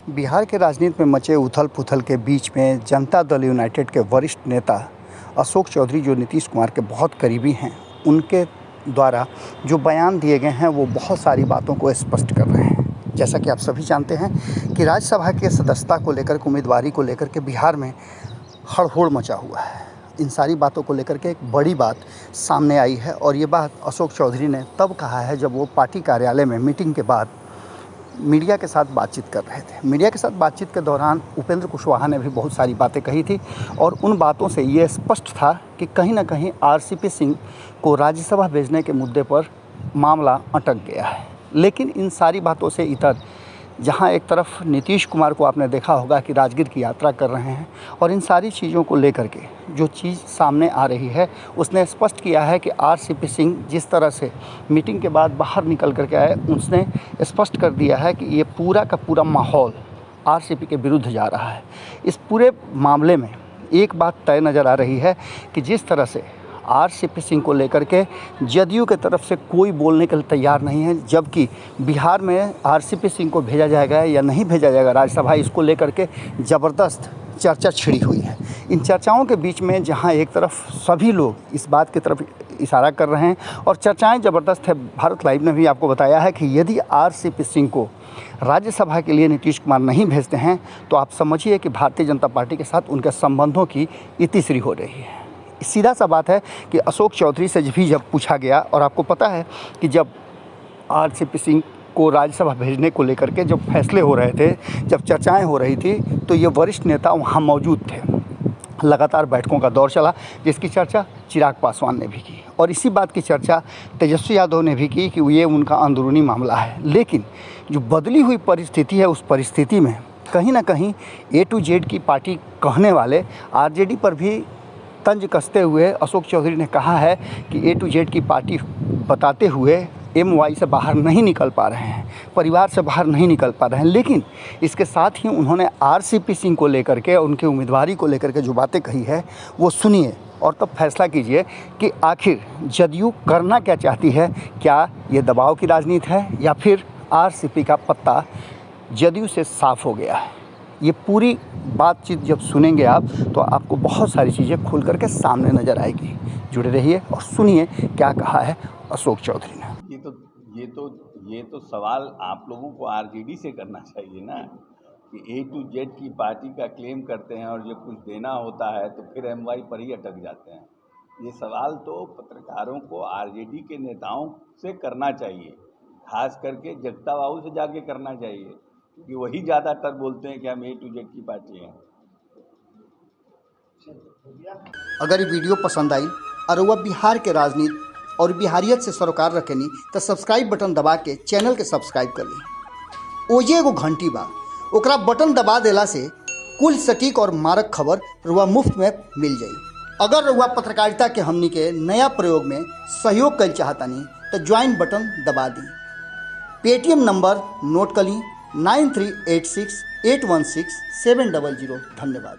बिहार के राजनीति में मचे उथल पुथल के बीच में जनता दल यूनाइटेड के वरिष्ठ नेता अशोक चौधरी, जो नीतीश कुमार के बहुत करीबी हैं, उनके द्वारा जो बयान दिए गए हैं वो बहुत सारी बातों को स्पष्ट कर रहे हैं। जैसा कि आप सभी जानते हैं कि राज्यसभा के सदस्यता को लेकर के, उम्मीदवारी को लेकर के बिहार में हड़बड़ी मचा हुआ है। इन सारी बातों को लेकर के एक बड़ी बात सामने आई है और ये बात अशोक चौधरी ने तब कहा है जब वो पार्टी कार्यालय में मीटिंग के बाद मीडिया के साथ बातचीत कर रहे थे। मीडिया के साथ बातचीत के दौरान उपेंद्र कुशवाहा ने भी बहुत सारी बातें कही थी और उन बातों से ये स्पष्ट था कि कहीं ना कहीं आरसीपी सिंह को राज्यसभा भेजने के मुद्दे पर मामला अटक गया है। लेकिन इन सारी बातों से इतर जहां एक तरफ नीतीश कुमार को आपने देखा होगा कि राजगीर की यात्रा कर रहे हैं और इन सारी चीज़ों को लेकर के जो चीज़ सामने आ रही है, उसने स्पष्ट किया है कि आरसीपी सिंह जिस तरह से मीटिंग के बाद बाहर निकल करके आए, उसने स्पष्ट कर दिया है कि ये पूरा का पूरा माहौल आरसीपी के विरुद्ध जा रहा है। इस पूरे मामले में एक बात तय नज़र आ रही है कि जिस तरह से आरसीपी सिंह को लेकर के जदयू के तरफ से कोई बोलने के लिए तैयार नहीं है, जबकि बिहार में आरसीपी सिंह को भेजा जाएगा या नहीं भेजा जाएगा राज्यसभा, इसको लेकर के ज़बरदस्त चर्चा छिड़ी हुई है। इन चर्चाओं के बीच में जहां एक तरफ सभी लोग इस बात की तरफ इशारा कर रहे हैं और चर्चाएं ज़बरदस्त है, भारत लाइव ने भी आपको बताया है कि यदि आरसीपी सिंह को राज्यसभा के लिए नीतीश कुमार नहीं भेजते हैं तो आप समझिए कि भारतीय जनता पार्टी के साथ उनके संबंधों की इतिश्री हो रही है। सीधा सा बात है कि अशोक चौधरी से भी जब पूछा गया, और आपको पता है कि जब आरसीपी सिंह को राज्यसभा भेजने को लेकर के जब फैसले हो रहे थे, जब चर्चाएं हो रही थी, तो ये वरिष्ठ नेता वहां मौजूद थे। लगातार बैठकों का दौर चला जिसकी चर्चा चिराग पासवान ने भी की और इसी बात की चर्चा तेजस्वी यादव ने भी की कि ये उनका अंदरूनी मामला है। लेकिन जो बदली हुई परिस्थिति है, उस परिस्थिति में कहीं ना कहीं A to Z की पार्टी कहने वाले आरजेडी पर भी तंज कसते हुए अशोक चौधरी ने कहा है कि A to Z की पार्टी बताते हुए MY से बाहर नहीं निकल पा रहे हैं, परिवार से बाहर नहीं निकल पा रहे हैं। लेकिन इसके साथ ही उन्होंने आरसीपी सिंह को लेकर के, उनके उम्मीदवारी को लेकर के जो बातें कही है वो सुनिए और तब फैसला कीजिए कि आखिर जदयू करना क्या चाहती है। क्या ये दबाव की राजनीति है या फिर आरसीपी का पत्ता जदयू से साफ हो गया है। ये पूरी बातचीत जब सुनेंगे आप तो आपको बहुत सारी चीज़ें खुल करके सामने नज़र आएगी। जुड़े रहिए और सुनिए क्या कहा है अशोक चौधरी ने। ये तो सवाल आप लोगों को आरजेडी से करना चाहिए ना कि A to Z की पार्टी का क्लेम करते हैं और जब कुछ देना होता है तो फिर MY पर ही अटक जाते हैं। ये सवाल तो पत्रकारों को आरजेडी के नेताओं से करना चाहिए, खास करके जगता बाबू से जाके करना चाहिए क्योंकि वही ज़्यादातर बोलते हैं कि हम A to Z की पार्टी हैं। अगर ये वीडियो पसंद आई और वह बिहार के राजनीति और बिहारियत से सरोकार रखेनी तो सब्सक्राइब बटन दबा के चैनल के सब्सक्राइब कर ली। ओजे एगो घंटी बा, ओकरा बटन दबा देला से कुल सटीक और मारक खबर रुआ मुफ्त में मिल जाई। अगर रुआ पत्रकारिता के हमनी के नया प्रयोग में सहयोग कर चाहतानी तो ज्वाइन बटन दबा दी। पेटीएम नंबर नोट कर ली 9386816700। धन्यवाद।